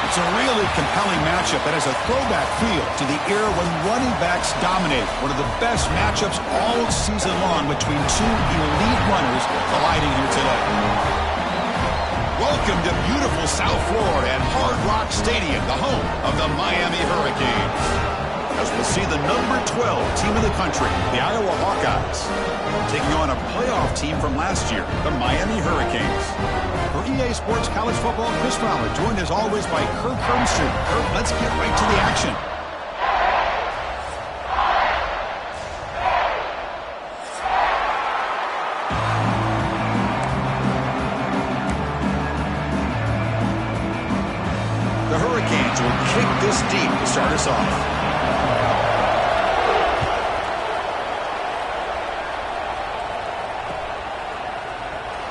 It's a really compelling matchup that has a throwback feel to the era when running backs dominated. One of the best matchups all season long between two elite runners colliding here today. Welcome to beautiful South Florida at Hard Rock Stadium, the home of the Miami Hurricanes. As we'll see the number 12 team in the country, the Iowa Hawkeyes, taking on a playoff team from last year, the Miami Hurricanes. For EA Sports College Football, Chris Fowler, joined as always by Kirk Hermstrom. Kirk, let's get right to the action. The Hurricanes will kick this deep to start us off.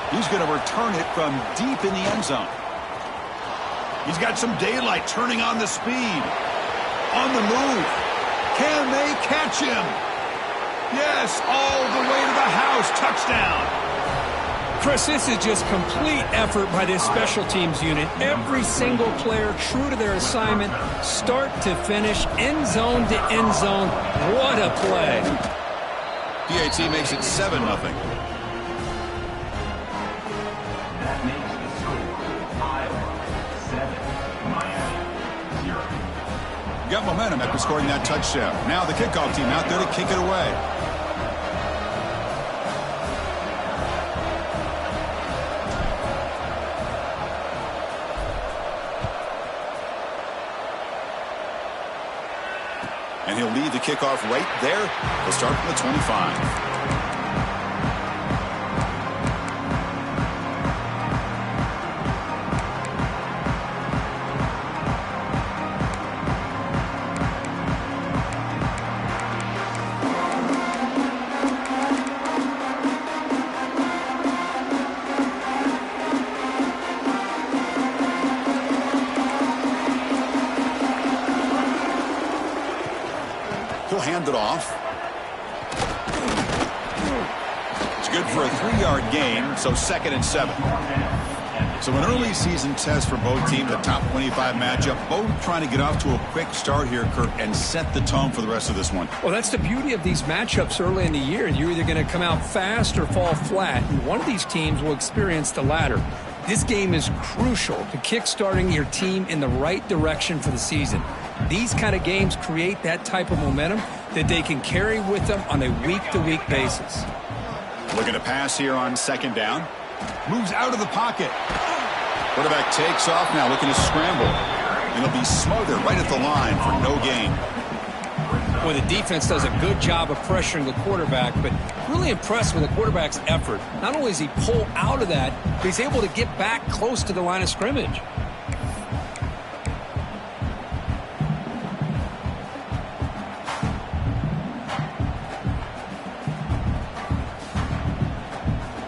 He's going to return it from deep in the end zone. He's got some daylight, turning on the speed. On the move. Can they catch him? Yes, all the way to the house. Touchdown. Chris, this is just complete effort by this special teams unit. Every single player true to their assignment, start to finish, end zone to end zone. What a play. PAT makes it 7-0. Got momentum after scoring that touchdown. Now the kickoff team out there to kick it away. And he'll lead the kickoff right there. He'll start from the 25. He'll hand it off. It's good for a 3-yard gain, so 2nd and 7. So an early season test for both teams, a top 25 matchup, both trying to get off to a quick start here, Kurt, and set the tone for the rest of this one. Well, that's the beauty of these matchups early in the year. You're either going to come out fast or fall flat, and one of these teams will experience the latter. This game is crucial to kickstarting your team in the right direction for the season. These kind of games create that type of momentum that they can carry with them on a week-to-week basis. Looking to pass here on second down. Moves out of the pocket. Quarterback takes off now, looking to scramble. And he'll be smothered right at the line for no gain. Well, the defense does a good job of pressuring the quarterback, but really impressed with the quarterback's effort. Not only does he pull out of that, but he's able to get back close to the line of scrimmage.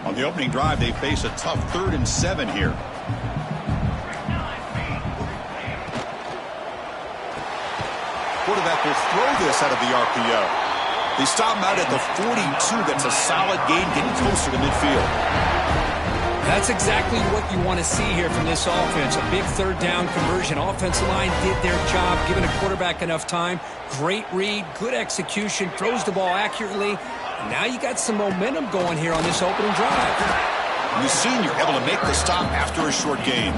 On the opening drive, they face a tough 3rd and 7 here. Quarterback will throw this out of the RPO. They stop him out at the 42. That's a solid gain, getting closer to midfield. That's exactly what you want to see here from this offense. A big 3rd down conversion. Offensive line did their job, giving a quarterback enough time. Great read, good execution, throws the ball accurately. And now you got some momentum going here on this opening drive. And the senior able to make the stop after a short gain.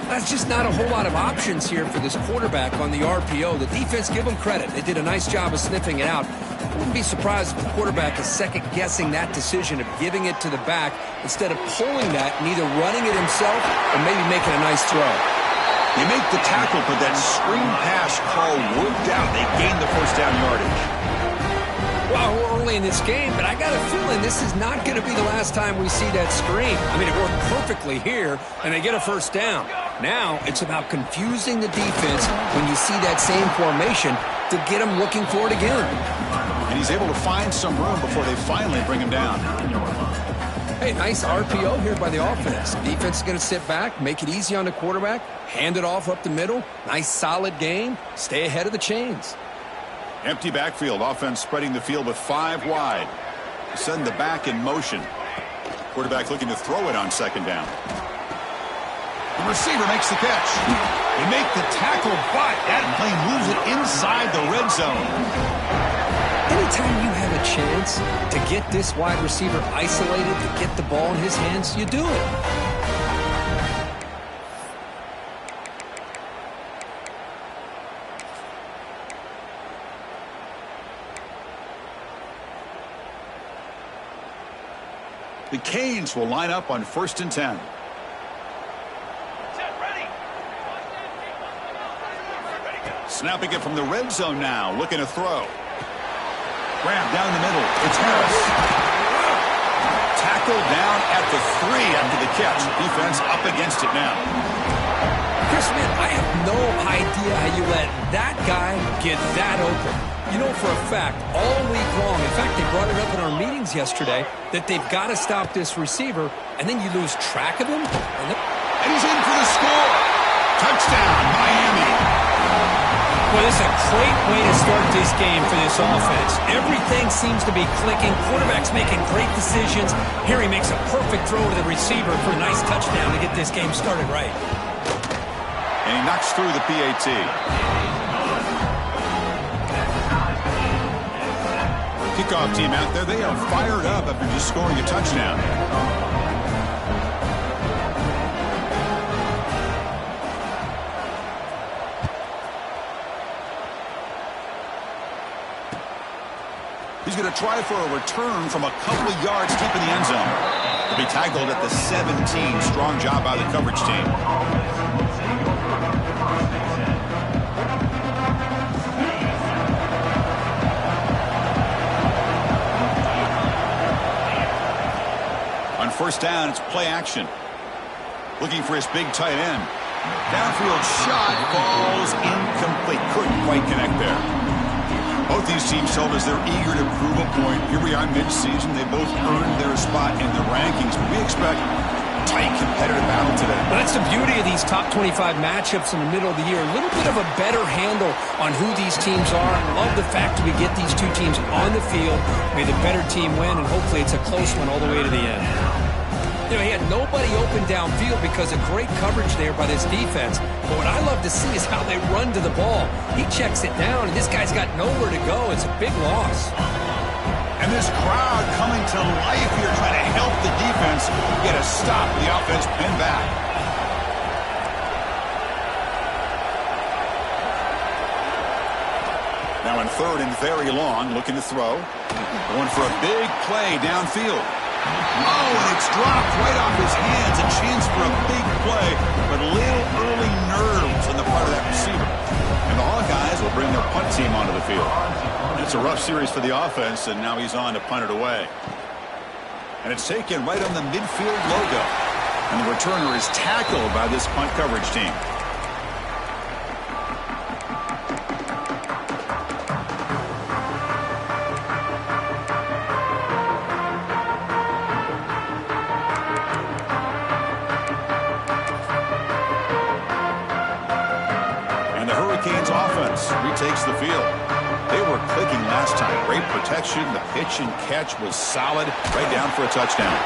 That's just not a whole lot of options here for this quarterback on the RPO. The defense, give them credit. They did a nice job of sniffing it out. I wouldn't be surprised if the quarterback is second-guessing that decision of giving it to the back instead of pulling that and either running it himself or maybe making a nice throw. They make the tackle, but that screen pass call worked out. They gained the first down yardage. Well, we're early in this game, but I got a feeling this is not going to be the last time we see that screen. I mean, it worked perfectly here, and they get a first down. Now, it's about confusing the defense when you see that same formation to get them looking for it again. And he's able to find some room before they finally bring him down. Hey, nice RPO here by the offense. Defense is going to sit back, make it easy on the quarterback, hand it off up the middle. Nice, solid game. Stay ahead of the chains. Empty backfield. Offense spreading the field with 5 wide. Send the back in motion. Quarterback looking to throw it on second down. The receiver makes the catch. They make the tackle, but that play moves it inside the red zone. Anytime you have a chance to get this wide receiver isolated, to get the ball in his hands, you do it. The Canes will line up on 1st and 10. Snapping it from the red zone now, looking to throw. Grab down the middle. It's Harris. Tackled down at the 3 after the catch. Defense up against it now. Chris, man, I have no idea how you let that guy get that open. You know for a fact, all week long, in fact, they brought it up in our meetings yesterday, that they've got to stop this receiver, and then you lose track of him. And he's in for the score. Touchdown, Miami. Well, this is a great way to start this game for this offense. Everything seems to be clicking. Quarterback's making great decisions. Here he makes a perfect throw to the receiver for a nice touchdown to get this game started right. And he knocks through the PAT. Kickoff team out there, they are fired up after just scoring a touchdown. He's going to try for a return from a couple of yards deep in the end zone. He'll be tackled at the 17. Strong job by the coverage team. On first down, it's play action. Looking for his big tight end. Downfield shot falls incomplete. Couldn't quite connect there. Both these teams told us they're eager to prove a point. Here we are mid-season. They both earned their spot in the rankings, but we expect a tight, competitive battle today. Well, that's the beauty of these top 25 matchups in the middle of the year. A little bit of a better handle on who these teams are. I love the fact that we get these two teams on the field. May the better team win, and hopefully it's a close one all the way to the end. You know, he had nobody open downfield because of great coverage there by this defense. But what I love to see is how they run to the ball. He checks it down, and this guy's got nowhere to go. It's a big loss. And this crowd coming to life here, trying to help the defense get a stop. The offense pinned back. Now in third and very long, looking to throw. Going for a big play downfield. Oh, and it's dropped right off his hands. A chance for a big play, but little early nerves on the part of that receiver. And the Hawkeyes will bring their punt team onto the field. It's a rough series for the offense, and now he's on to punt it away. And it's taken right on the midfield logo. And the returner is tackled by this punt coverage team. And the Hurricanes offense retakes the field. They were clicking last time. Great protection. The pitch and catch was solid. Right down for a touchdown.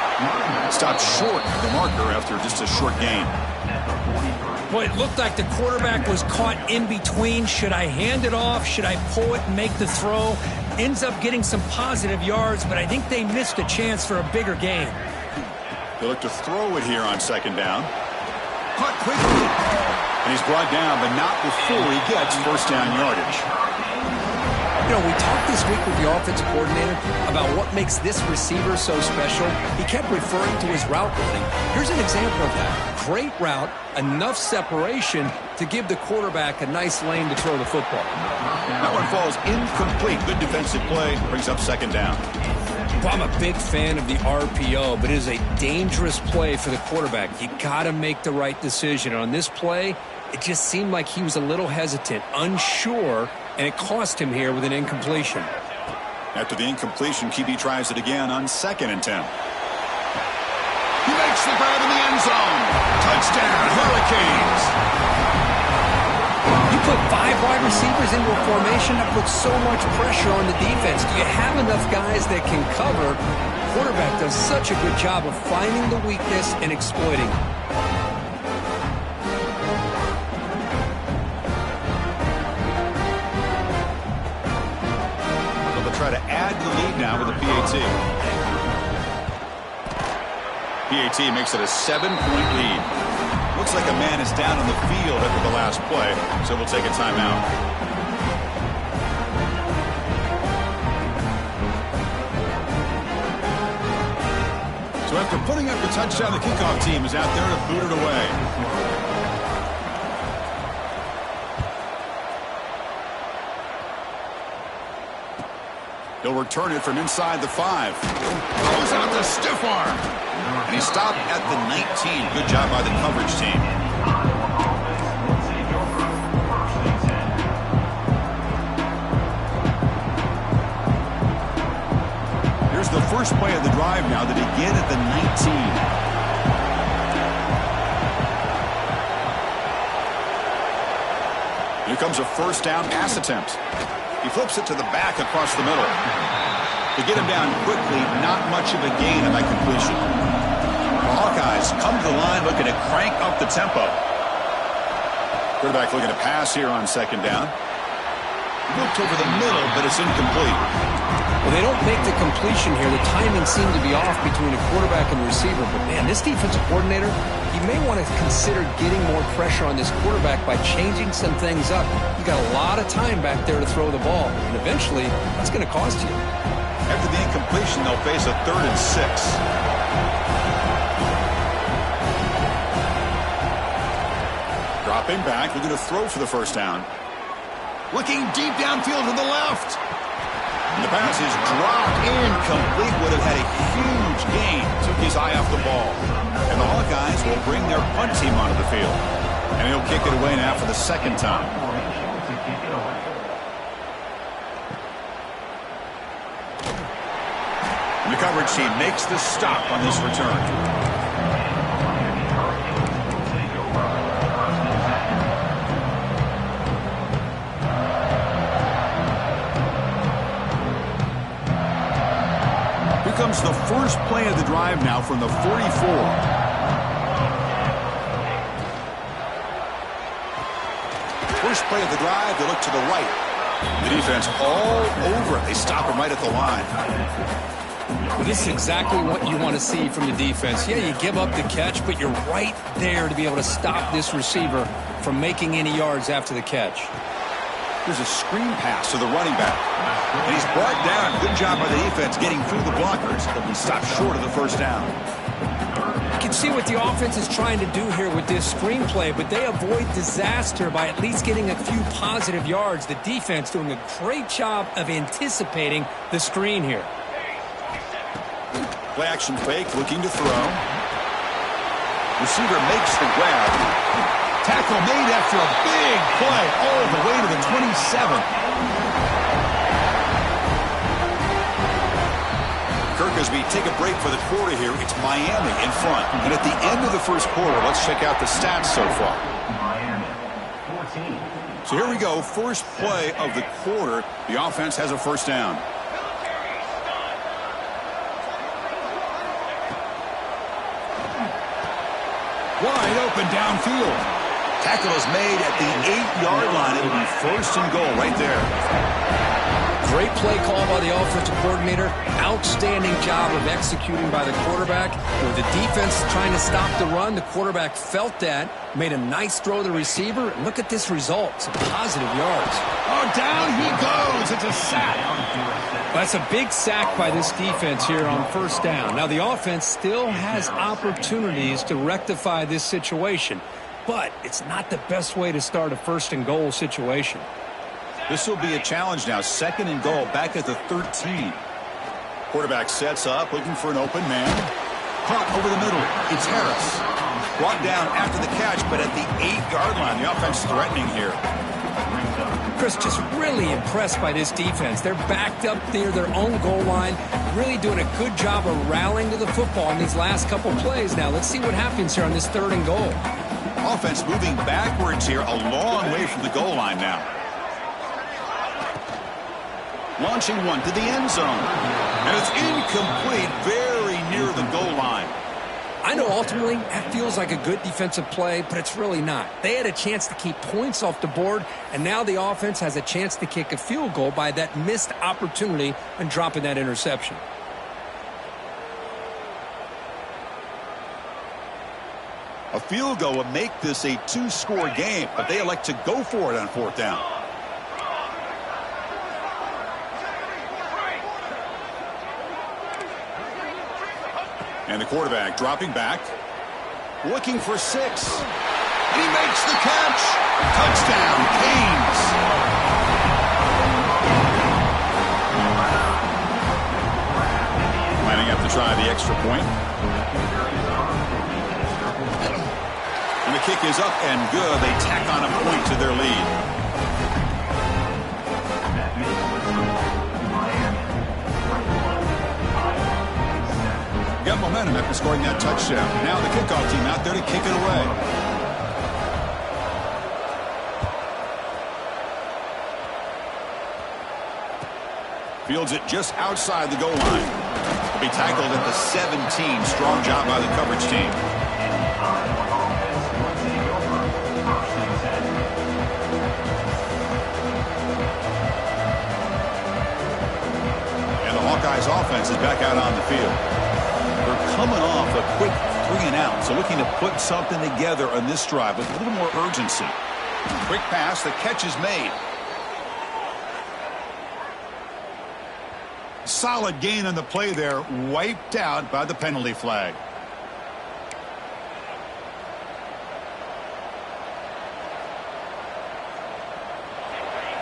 Stopped short of the marker after just a short gain. Boy, it looked like the quarterback was caught in between. Should I hand it off? Should I pull it and make the throw? Ends up getting some positive yards, but I think they missed a chance for a bigger gain. They look to throw it here on second down. Caught quickly. And he's brought down, but not before he gets first down yardage. You know, we talked this week with the offensive coordinator about what makes this receiver so special. He kept referring to his route running. Here's an example of that. Great route, enough separation to give the quarterback a nice lane to throw the football. That one falls incomplete. Good defensive play. Brings up second down. Well, I'm a big fan of the RPO, but it is a dangerous play for the quarterback. You got to make the right decision. On this play, it just seemed like he was a little hesitant, unsure, and it cost him here with an incompletion. After the incompletion, QB tries it again on 2nd and 10. He makes the grab in the end zone. Touchdown, Hurricanes. You put 5 wide receivers into a formation that puts so much pressure on the defense. Do you have enough guys that can cover? Quarterback does such a good job of finding the weakness and exploiting it. Try to add to the lead now with the PAT. PAT makes it a 7-point lead. Looks like a man is down on the field after the last play, so we'll take a timeout. So after putting up the touchdown, the kickoff team is out there to boot it away. He'll return it from inside the 5. Throws out the stiff arm. And he stopped at the 19. Good job by the coverage team. Here's the first play of the drive now that begin at the 19. Here comes a first down pass attempt. He flips it to the back across the middle. To get him down quickly, not much of a gain on that completion. The Hawkeyes come to the line looking to crank up the tempo. Quarterback looking to pass here on second down. Looked over the middle, but it's incomplete. Well, they don't make the completion here. The timing seemed to be off between the quarterback and the receiver. But, man, this defensive coordinator, he may want to consider getting more pressure on this quarterback by changing some things up. You got a lot of time back there to throw the ball. And eventually, that's going to cost you. After the incompletion, they'll face a 3rd and 6. Dropping back, looking to throw for the first down. Looking deep downfield to the left. The pass is dropped incomplete. Would have had a huge gain. Took his eye off the ball. And the Hawkeyes will bring their punt team onto the field. And he'll kick it away now for the 2nd time. And the coverage team makes the stop on this return. Comes the first play of the drive now from the 44. First play of the drive, they look to the right. The defense all over it. They stop him right at the line. Well, this is exactly what you want to see from the defense. Yeah, you give up the catch, but you're right there to be able to stop this receiver from making any yards after the catch. There's a screen pass to the running back. And he's brought down. Good job by the defense getting through the blockers, but he stopped short of the first down. You can see what the offense is trying to do here with this screenplay, but they avoid disaster by at least getting a few positive yards. The defense doing a great job of anticipating the screen here. Play action fake, looking to throw. Receiver makes the grab. Tackle made after a big play all the way to the 27. Kirk, as we take a break for the quarter here, it's Miami in front. And at the end of the first quarter, let's check out the stats so far. So here we go, first play of the quarter. The offense has a first down. Wide open downfield. Tackle is made at the 8-yard line. It'll be first and goal right there. Great play call by the offensive coordinator. Outstanding job of executing by the quarterback. With the defense trying to stop the run, the quarterback felt that, made a nice throw to the receiver. And look at this result. Some positive yards. Oh, down he goes. It's a sack. That's a big sack by this defense here on first down. Now, the offense still has opportunities to rectify this situation, but it's not the best way to start a first and goal situation. This will be a challenge now. Second and goal back at the 13. Quarterback sets up, looking for an open man. Caught over the middle. It's Harris. Brought down after the catch, but at the 8-yard line. The offense threatening here. Chris, just really impressed by this defense. They're backed up near their own goal line, really doing a good job of rallying to the football in these last couple plays. Now, let's see what happens here on this third and goal. Offense moving backwards here, a long way from the goal line now. Launching one to the end zone. And it's incomplete, very near the goal line. I know ultimately that feels like a good defensive play, but it's really not. They had a chance to keep points off the board, and now the offense has a chance to kick a field goal by that missed opportunity and dropping that interception. A field goal would make this a 2-score game, but they elect to go for it on fourth down. And the quarterback dropping back, looking for 6. And he makes the catch. Touchdown, Canes. Lining up to try the extra point. And the kick is up and good. They tack on a point to their lead. Got momentum after scoring that touchdown. Now the kickoff team out there to kick it away. Fields it just outside the goal line. Will be tackled at the 17. Strong job by the coverage team. And the Hawkeyes offense is back out on the field. They're coming off a quick 3-and-out, so looking to put something together on this drive with a little more urgency. Quick pass, the catch is made. Solid gain on the play there, wiped out by the penalty flag.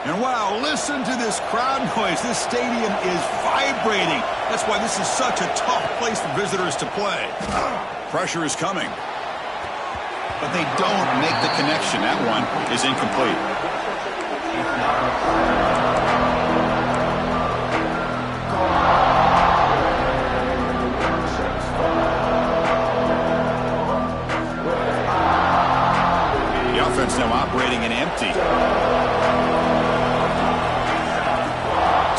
And wow, listen to this crowd noise. This stadium is vibrating. That's why this is such a tough place for visitors to play. Pressure is coming. But they don't make the connection. That one is incomplete. The offense now operating in empty.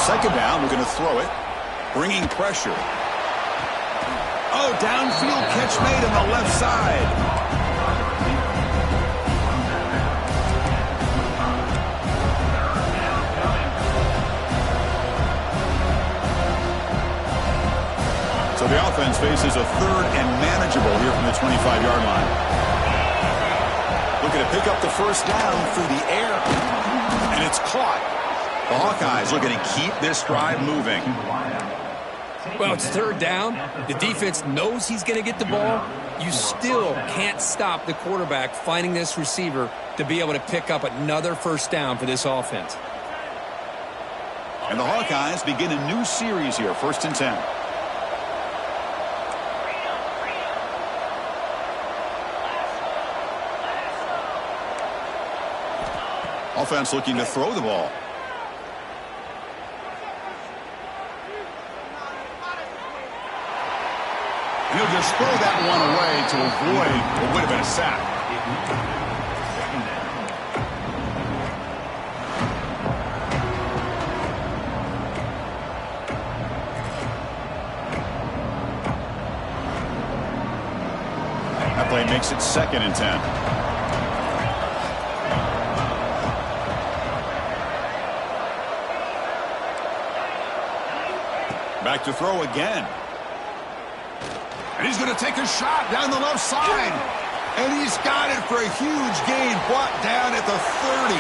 Second down, we're going to throw it. Bringing pressure. Oh, downfield catch made on the left side. So the offense faces a third and manageable here from the 25-yard line. Looking to pick up the first down through the air. And it's caught. The Hawkeyes looking to keep this drive moving. Well, it's third down. The defense knows he's going to get the ball. You still can't stop the quarterback finding this receiver to be able to pick up another first down for this offense. And the Hawkeyes begin a new series here, 1st and 10. Offense looking to throw the ball. And he'll just throw that one away to avoid what would have been a sack. That play makes it 2nd and 10. Back to throw again. And he's going to take a shot down the left side. And he's got it for a huge gain, brought down at the 30.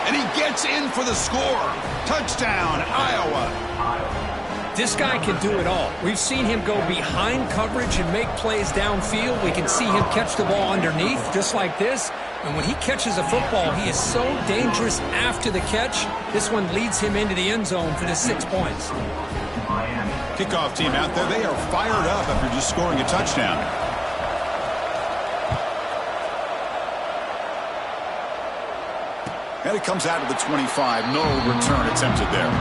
And he gets in for the score. Touchdown, Iowa. This guy can do it all. We've seen him go behind coverage and make plays downfield. We can see him catch the ball underneath, just like this. And when he catches a football, he is so dangerous after the catch. This one leads him into the end zone for the 6 points. Kickoff team out there. They are fired up after just scoring a touchdown. And it comes out of the 25. No return attempted there.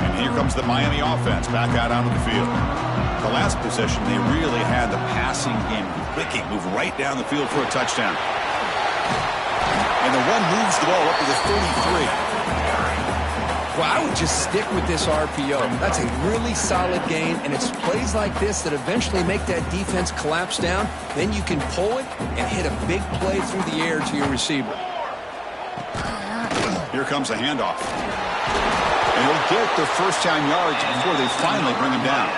And here comes the Miami offense back out onto the field. The last possession, they really had the passing game clicking, move right down the field for a touchdown. And the run moves the ball up to the 33. Well, I would just stick with this RPO. That's a really solid game, and it's plays like this that eventually make that defense collapse down. Then you can pull it and hit a big play through the air to your receiver. Here comes a handoff. And he'll get the first down yards before they finally bring him down.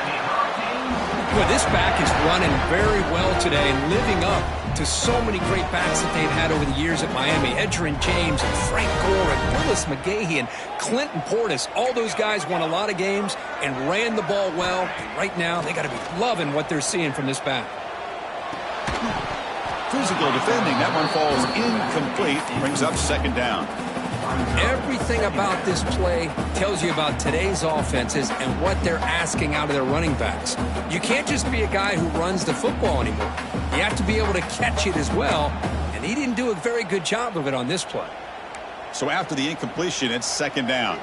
Well, this back is running very well today and living up to so many great backs that they've had over the years at Miami. Edgerrin James and Frank Gore and Willis McGahee and Clinton Portis. All those guys won a lot of games and ran the ball well. And right now, they got to be loving what they're seeing from this back. Physical defending. That one falls incomplete. Brings up 2nd down. Everything about this play tells you about today's offenses and what they're asking out of their running backs. You can't just be a guy who runs the football anymore. You have to be able to catch it as well, and he didn't do a very good job of it on this play. So after the incompletion, it's 2nd down.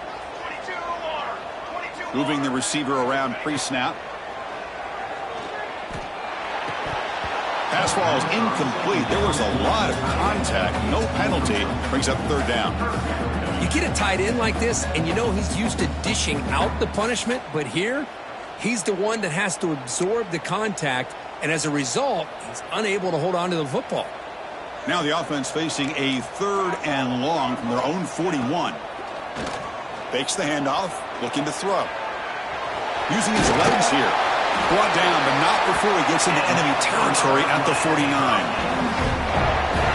Moving the receiver around pre-snap. Pass ball is incomplete. There was a lot of contact. No penalty. Brings up 3rd down. You get a tight end like this, and you know he's used to dishing out the punishment, but here, he's the one that has to absorb the contact, and as a result, he's unable to hold on to the football. Now the offense facing a 3rd and long from their own 41. Fakes the handoff, looking to throw. Using his legs here. Brought down, but not before he gets into enemy territory at the 49.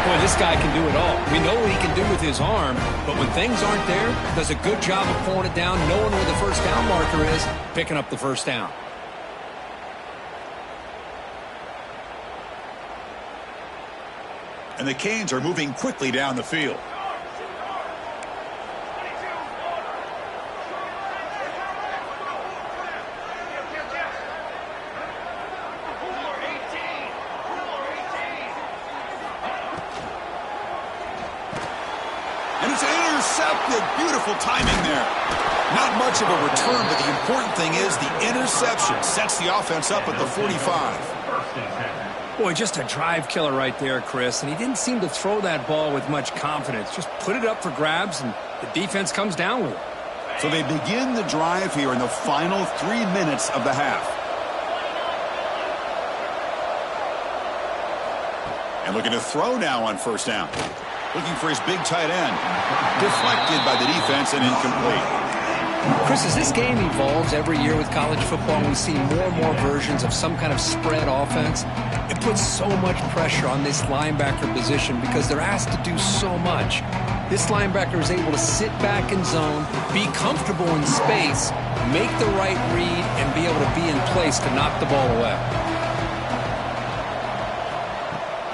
Boy, this guy can do it all. We know what he can do with his arm, but when things aren't there, does a good job of pulling it down, knowing where the first down marker is, picking up the first down. And the Canes are moving quickly down the field. And it's intercepted. Beautiful timing there. Not much of a return, but the important thing is the interception sets the offense up at the 45. Boy, just a drive killer right there, Chris. And he didn't seem to throw that ball with much confidence. Just put it up for grabs, and the defense comes down with it. So they begin the drive here in the final 3 minutes of the half. And looking to throw now on first down. Looking for his big tight end. Deflected by the defense and incomplete. Chris, as this game evolves every year with college football, we see more and more versions of some kind of spread offense. It puts so much pressure on this linebacker position because they're asked to do so much. This linebacker is able to sit back in zone, be comfortable in space, make the right read, and be able to be in place to knock the ball away.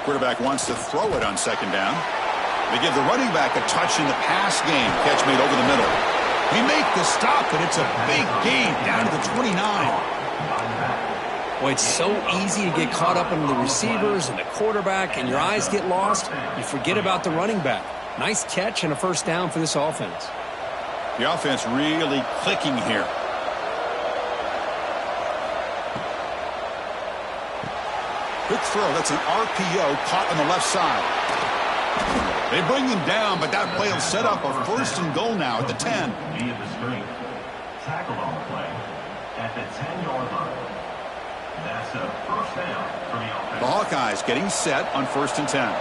Quarterback wants to throw it on second down. They give the running back a touch in the pass game. Catch made over the middle. He make the stop, and it's a big gain down to the 29. Boy, it's so easy to get caught up in the receivers and the quarterback, and your eyes get lost. You forget about the running back. Nice catch and a first down for this offense. The offense really clicking here. Quick throw. That's an RPO caught on the left side. They bring him down, but that play will set up a first and goal now at the 10. Tackled on the play at the 10-yard line. That's a first down for the offense. The Hawkeyes getting set on first and 10.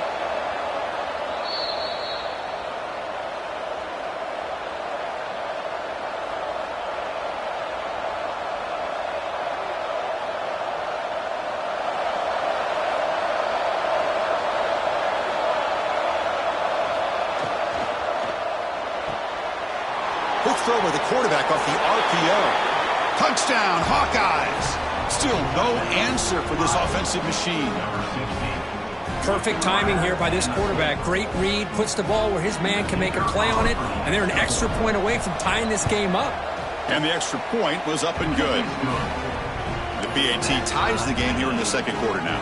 Quick throw by the quarterback off the RPO. Touchdown, Hawkeyes. Still no answer for this offensive machine. Perfect timing here by this quarterback. Great read, puts the ball where his man can make a play on it, and they're an extra point away from tying this game up. And the extra point was up and good. The BAT ties the game here in the second quarter now.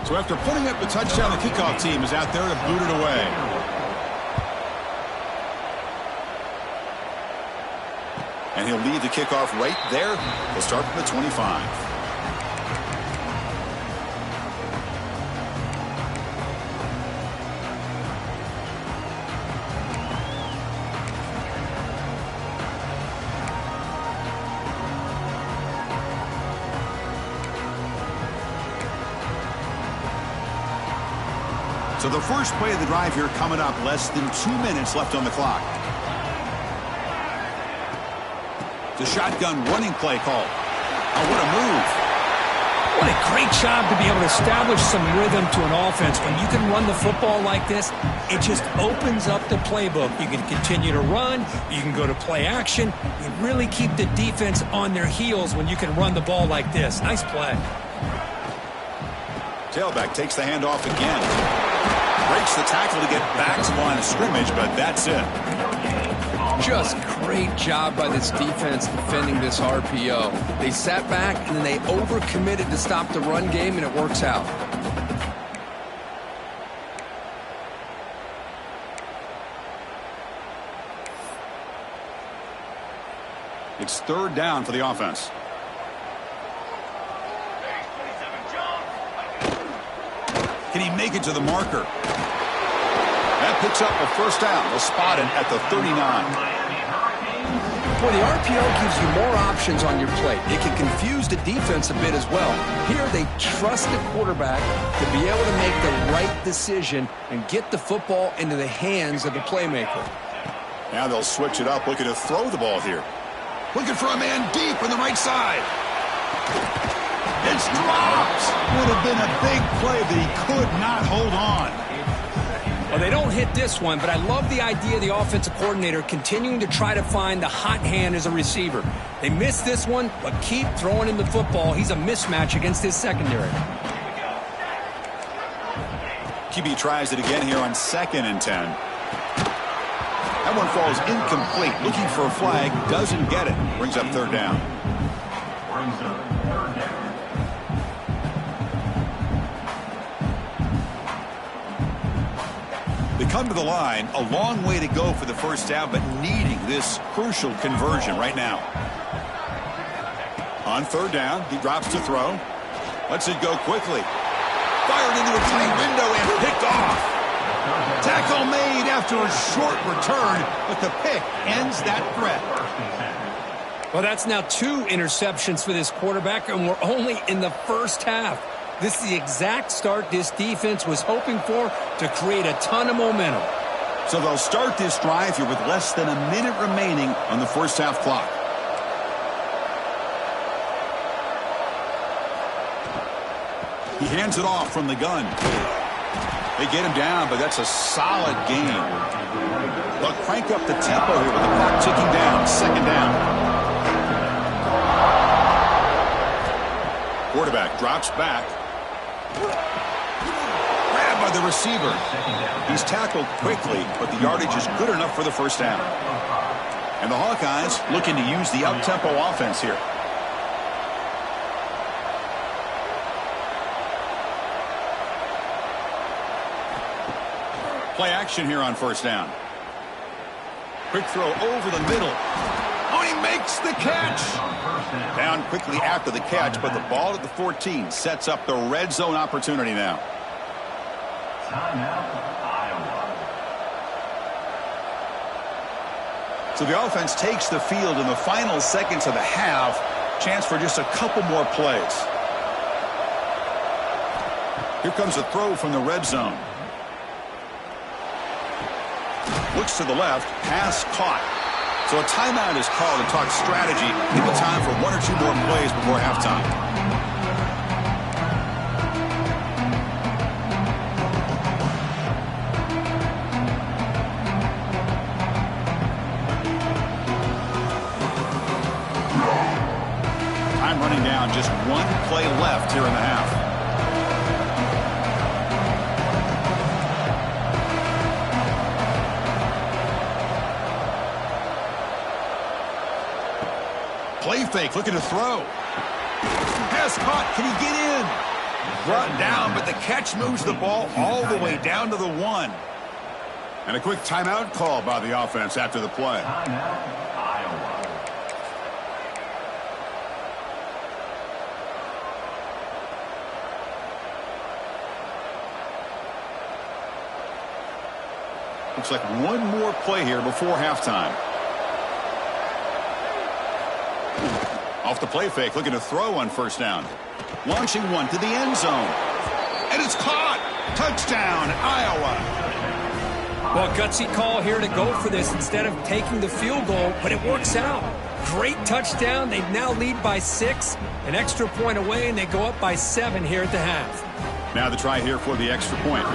So after putting up the touchdown, the kickoff team is out there to boot it away. And he'll lead the kickoff right there. He'll start from the 25. So the first play of the drive here coming up. Less than 2 minutes left on the clock. The shotgun running play call. Oh, what a move. What a great job to be able to establish some rhythm to an offense. When you can run the football like this, it just opens up the playbook. You can continue to run. You can go to play action. You really keep the defense on their heels when you can run the ball like this. Nice play. Tailback takes the handoff again. Breaks the tackle to get back to the line of scrimmage, but that's it. Just great job by this defense defending this RPO. They sat back and then they overcommitted to stop the run game, and it works out. It's third down for the offense. Can he make it to the marker? That picks up a first down. They'll spot it at the 39. Boy, the RPO gives you more options on your plate. It can confuse the defense a bit as well. Here, they trust the quarterback to be able to make the right decision and get the football into the hands of the playmaker. Now they'll switch it up, looking to throw the ball here. Looking for a man deep on the right side. It's dropped. Would have been a big play, but he could not hold on. Well, they don't hit this one, but I love the idea of the offensive coordinator continuing to try to find the hot hand as a receiver. They missed this one, but keep throwing him the football. He's a mismatch against his secondary. QB tries it again here on 2nd and 10. That one falls incomplete. Looking for a flag, doesn't get it. Brings up third down. They come to the line, a long way to go for the first down, but needing this crucial conversion right now. On third down, he drops to throw. Lets it go quickly. Fired into a tight window and picked off. Tackle made after a short return, but the pick ends that threat. Well, that's now 2 interceptions for this quarterback, and we're only in the first half. This is the exact start this defense was hoping for to create a ton of momentum. So they'll start this drive here with less than a minute remaining on the first half clock. He hands it off from the gun. They get him down, but that's a solid gain. They'll crank up the tempo here with the clock ticking down. Second down. Quarterback drops back. Grabbed by the receiver. He's tackled quickly, but the yardage is good enough for the first down. And the Hawkeyes looking to use the up-tempo offense here. Play action here on first down. Quick throw over the middle. Oh, he makes the catch. Down quickly after the catch, but the ball at the 14 sets up the red zone opportunity now. So the offense takes the field in the final seconds of the half. Chance for just a couple more plays. Here comes a throw from the red zone. Looks to the left, pass caught. So a timeout is called to talk strategy. Give it time for 1 or 2 more plays before halftime. Time running down, just 1 play left here in the half. Play fake, looking to throw. Pass caught, can he get in? Brought down, but the catch moves the ball all the way down to the 1. And a quick timeout call by the offense after the play. Looks like 1 more play here before halftime. Off the play fake, looking to throw on first down. Launching one to the end zone. And it's caught. Touchdown, Iowa. Well, gutsy call here to go for this instead of taking the field goal, but it works out. Great touchdown. They now lead by 6. An extra point away, and they go up by 7 here at the half. Now the try here for the extra point.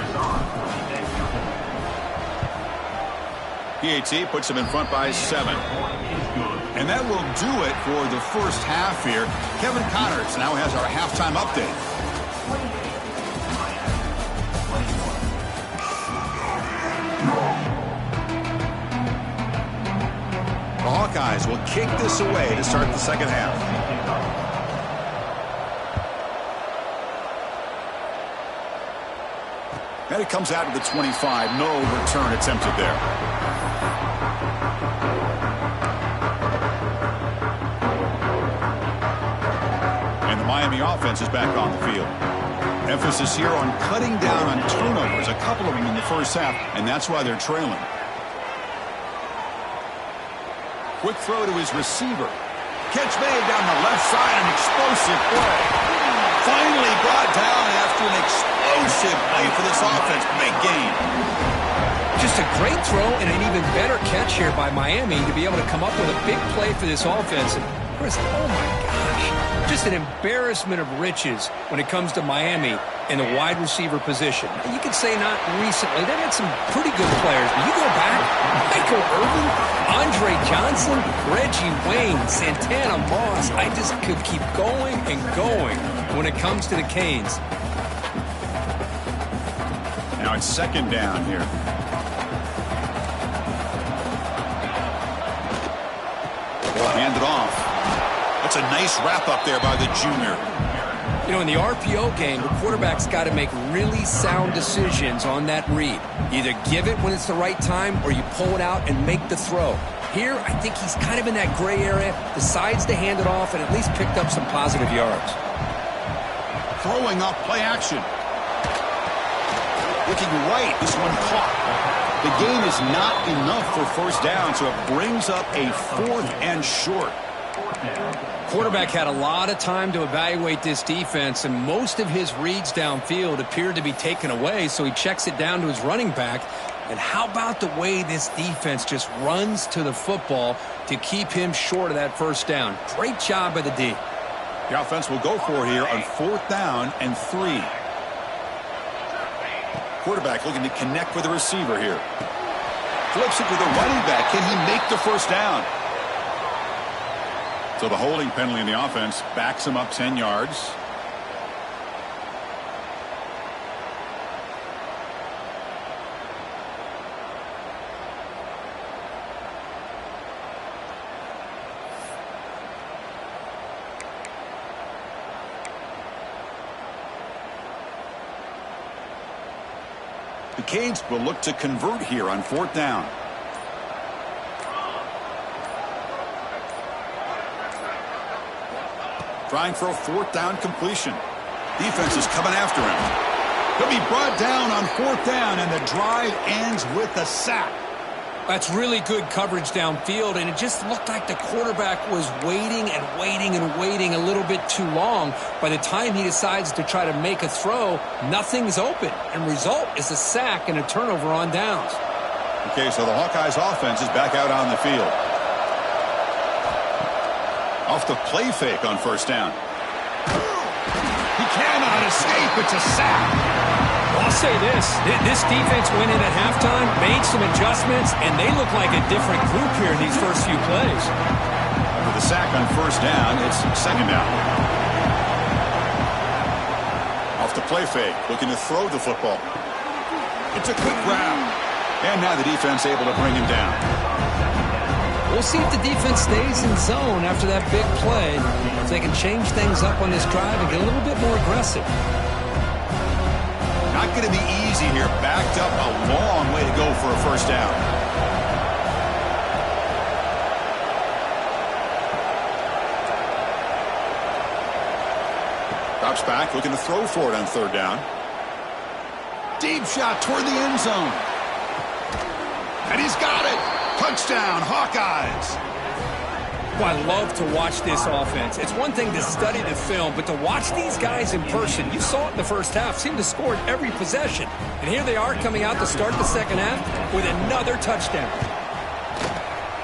PAT puts them in front by 7. And that will do it for the first half here. Kevin Connors now has our halftime update. The Hawkeyes will kick this away to start the second half. And it comes out of the 25. No return attempted there. Miami offense is back on the field. Emphasis here on cutting down on turnovers, a couple of them in the first half, and that's why they're trailing. Quick throw to his receiver. Catch made down the left side, an explosive play. Finally brought down after an explosive play for this offense. Big gain. Just a great throw and an even better catch here by Miami to be able to come up with a big play for this offense. And Chris, oh my gosh. Just an embarrassment of riches when it comes to Miami in the wide receiver position. You could say not recently. They've had some pretty good players. But you go back, Michael Irvin, Andre Johnson, Reggie Wayne, Santana Moss. I just could keep going and going when it comes to the Canes. Now it's second down here. Hand it off. That's a nice wrap-up there by the junior. You know, in the RPO game, the quarterback's got to make really sound decisions on that read. Either give it when it's the right time or you pull it out and make the throw. Here, I think he's kind of in that gray area, decides to hand it off and at least picked up some positive yards. throwing off play action. Looking right, this one caught. The gain is not enough for first down, so it brings up a 4th and short. Quarterback had a lot of time to evaluate this defense, and most of his reads downfield appeared to be taken away, so he checks it down to his running back. And how about the way this defense just runs to the football to keep him short of that first down? Great job by the D. The offense will go for it here on 4th down and 3. Quarterback looking to connect with the receiver here. Flips it to the running back. Can he make the first down? So the holding penalty in the offense backs him up 10 yards. The Canes will look to convert here on 4th down. Trying for a 4th down completion. Defense is coming after him. He'll be brought down on 4th down, and the drive ends with a sack. That's really good coverage downfield, and it just looked like the quarterback was waiting and waiting and waiting a little bit too long. By the time he decides to try to make a throw, nothing's open, and result is a sack and a turnover on downs. Okay, so the Hawkeyes offense is back out on the field. Off the play fake on 1st down. He cannot escape. It's a sack. Well, I'll say this defense went in at halftime, made some adjustments, and they look like a different group here in these first few plays. With a sack on 1st down, it's 2nd down. Off the play fake, looking to throw the football. It's a quick grab. And now the defense able to bring him down. We'll see if the defense stays in zone after that big play. If they can change things up on this drive and get a little bit more aggressive. Not going to be easy here. Backed up a long way to go for a 1st down. Drops back, looking to throw for it on 3rd down. Deep shot toward the end zone. And he's got it. Touchdown, Hawkeyes. Well, I love to watch this offense. It's one thing to study the film, but to watch these guys in person, you saw it in the first half, seemed to score at every possession. And here they are coming out to start the second half with another touchdown.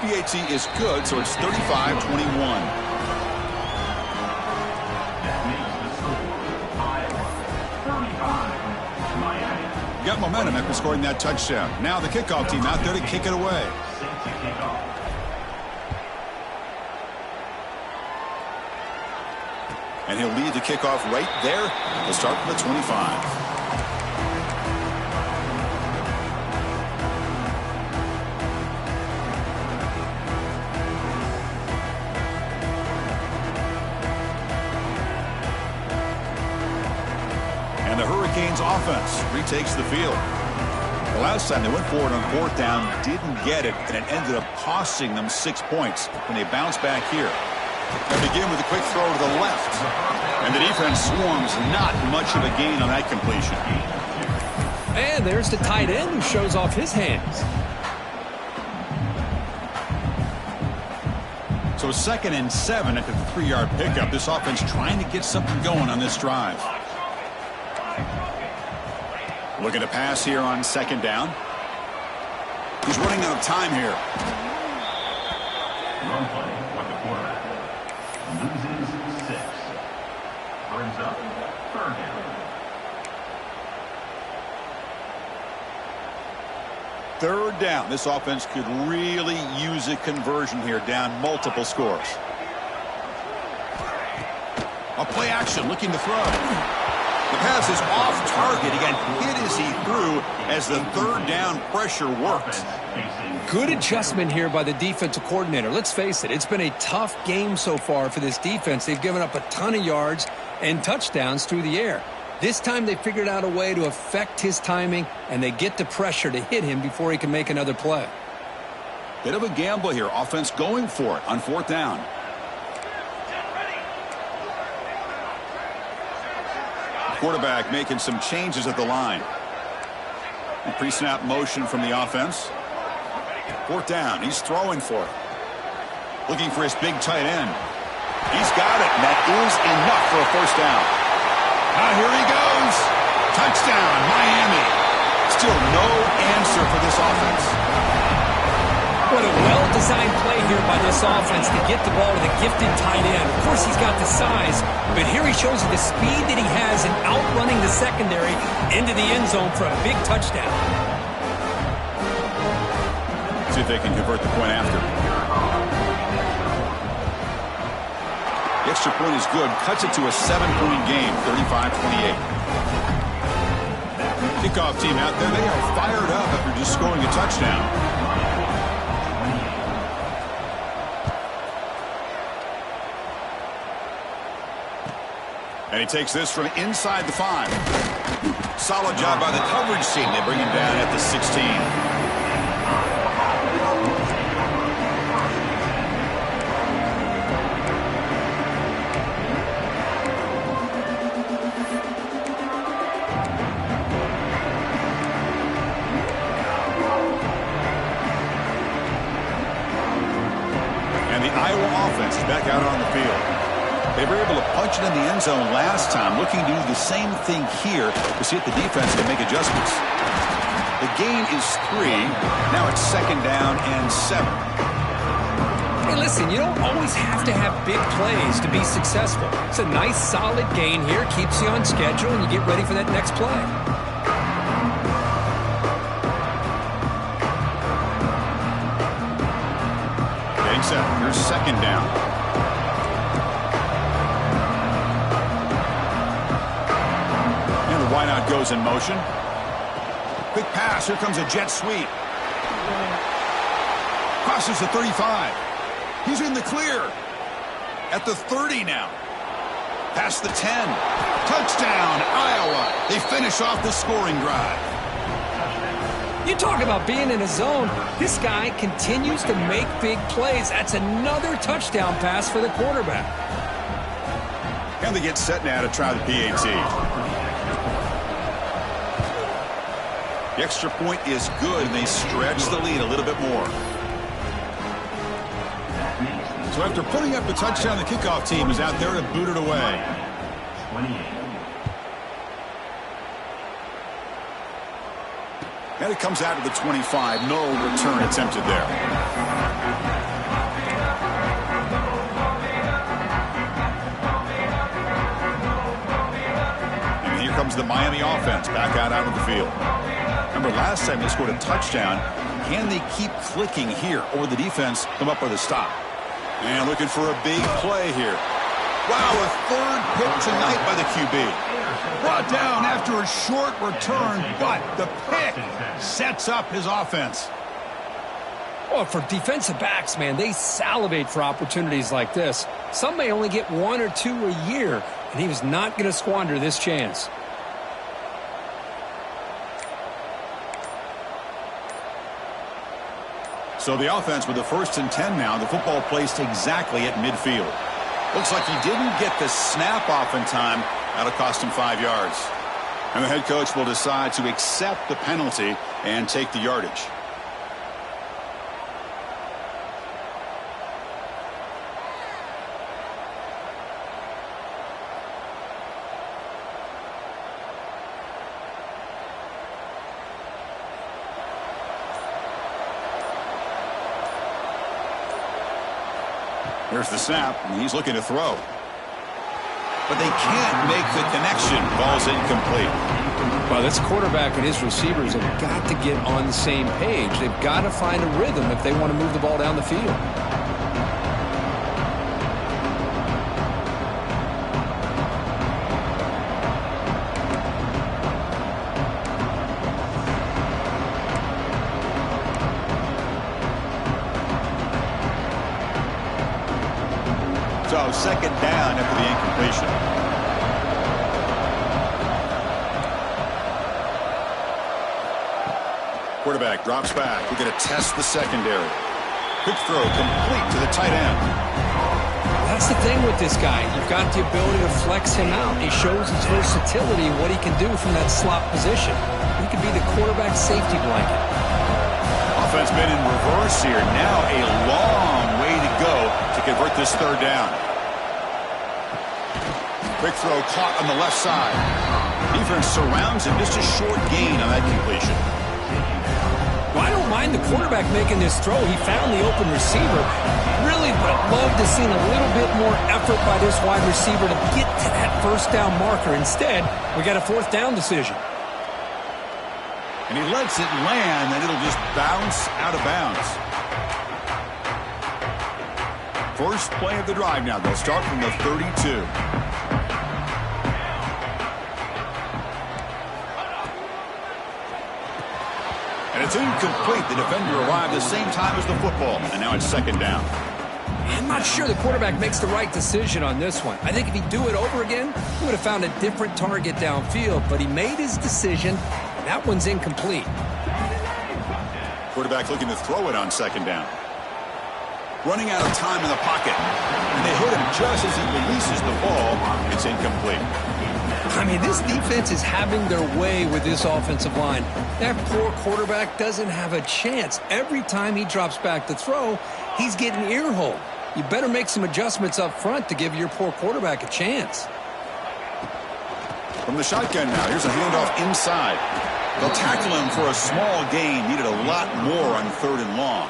PAT is good, so it's 35-21. Got momentum after scoring that touchdown. Now the kickoff team out there to kick it away. And he'll lead the kickoff right there. He'll start from the 25. And the Hurricanes offense retakes the field. The last time they went forward on 4th down, didn't get it, and it ended up costing them 6 points when they bounce back here. They begin with a quick throw to the left. And the defense swarms, not much of a gain on that completion. And there's the tight end who shows off his hands. So 2nd and 7 at the 3-yard pickup. This offense trying to get something going on this drive. Looking to pass here on 2nd down. He's running out of time here. Run play with the quarterback. Loses 6. Brings up 3rd down. 3rd down. This offense could really use a conversion here, down multiple scores. A play action, looking to throw. The pass is off target. He got hit as he threw as the 3rd down pressure worked. Good adjustment here by the defensive coordinator. Let's face it, it's been a tough game so far for this defense. They've given up a ton of yards and touchdowns through the air. This time they figured out a way to affect his timing, and they get the pressure to hit him before he can make another play. Bit of a gamble here. Offense going for it on 4th down. Quarterback making some changes at the line. Pre-snap motion from the offense. Fourth down. He's throwing for it. Looking for his big tight end. He's got it. And that is enough for a first down. Now here he goes. Touchdown, Miami. Still no answer for this offense. What a well-designed play here by this offense to get the ball to the gifted tight end. Of course, he's got the size, but here he shows you the speed that he has in outrunning the secondary into the end zone for a big touchdown. See if they can convert the point after. The extra point is good. Cuts it to a 7-point game, 35-28. Kickoff team out there. They are fired up after just scoring a touchdown. And he takes this from inside the 5. Solid job by the coverage team. They bring him down at the 16. And the Iowa offense is back out on the field. They were able to punch it in the end zone last time, looking to do the same thing here to see if the defense can make adjustments. The gain is 3. Now it's 2nd down and 7. Hey, listen, you don't always have to have big plays to be successful. It's a nice, solid gain here, keeps you on schedule, and you get ready for that next play. Getting set. Here's 2nd down. Why not goes in motion. Quick pass. Here comes a jet sweep. Crosses the 35. He's in the clear. At the 30 now. Past the 10. Touchdown, Iowa. They finish off the scoring drive. You talk about being in a zone. This guy continues to make big plays. That's another touchdown pass for the quarterback. And they get set now to try the PAT. The extra point is good, and they stretch the lead a little bit more. So after putting up the touchdown, the kickoff team is out there to boot it away. 28. And it comes out to the 25. No return attempted there. And here comes the Miami offense back out onto the field. Remember, last time they scored a touchdown. Can they keep clicking here, or the defense come up with a stop? And looking for a big play here. Wow, a 3rd pick tonight by the QB. Brought down after a short return, but the pick sets up his offense. Well, for defensive backs, man, they salivate for opportunities like this. Some may only get 1 or 2 a year, and he was not going to squander this chance. So the offense with the 1st and 10 now. The football placed exactly at midfield. Looks like he didn't get the snap off in time. That'll cost him 5 yards. And the head coach will decide to accept the penalty and take the yardage. Here's the snap, and he's looking to throw. But they can't make the connection. Ball's incomplete. Well, this quarterback and his receivers have got to get on the same page. They've got to find a rhythm if they want to move the ball down the field. So 2nd down after the incompletion. Quarterback drops back. We're going to test the secondary. Quick throw complete to the tight end. That's the thing with this guy. You've got the ability to flex him out. He shows his versatility, what he can do from that slot position. He could be the quarterback safety blanket. Offense been in reverse here. Now a long way to go to convert this third down. Quick throw caught on the left side. Defense surrounds him. Just a short gain on that completion. Well, I don't mind the quarterback making this throw. He found the open receiver. Really would have loved to see a little bit more effort by this wide receiver to get to that first down marker. Instead, we got a fourth down decision. And he lets it land, and it'll just bounce out of bounds. First play of the drive now. They'll start from the 32. And it's incomplete. The defender arrived the same time as the football, and now it's second down. I'm not sure the quarterback makes the right decision on this one. I think if he'd do it over again, he would have found a different target downfield, but he made his decision. That one's incomplete. Quarterback looking to throw it on second down. Running out of time in the pocket. And they hit him just as he releases the ball. It's incomplete. I mean, this defense is having their way with this offensive line. That poor quarterback doesn't have a chance. Every time he drops back to throw, he's getting ear-holed. You better make some adjustments up front to give your poor quarterback a chance. From the shotgun now, here's a handoff inside. They'll tackle him for a small gain. Needed a lot more on third and long.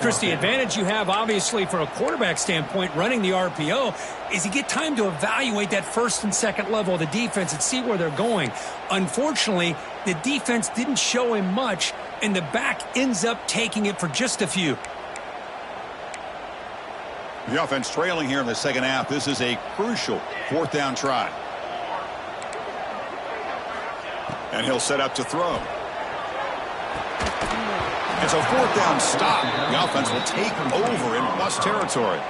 Chris, the advantage you have, obviously, from a quarterback standpoint, running the RPO, is you get time to evaluate that first and second level of the defense and see where they're going. Unfortunately, the defense didn't show him much, and the back ends up taking it for just a few. The offense trailing here in the second half. This is a crucial fourth down try. And he'll set up to throw. It's a fourth down stop. The offense will take over in plus territory.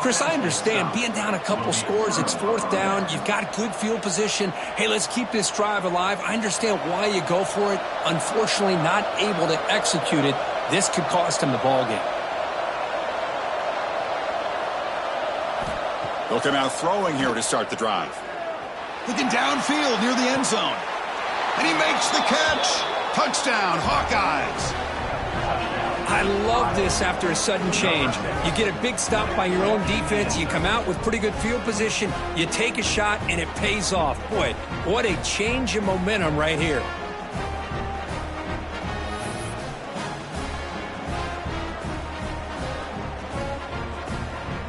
Chris, I understand being down a couple scores. It's fourth down. You've got good field position. Hey, let's keep this drive alive. I understand why you go for it. Unfortunately, not able to execute it. This could cost him the ball game. They'll come out throwing here to start the drive. Looking downfield near the end zone. And he makes the catch. Touchdown, Hawkeyes. I love this after a sudden change. You get a big stop by your own defense. You come out with pretty good field position. You take a shot, and it pays off. Boy, what a change in momentum right here.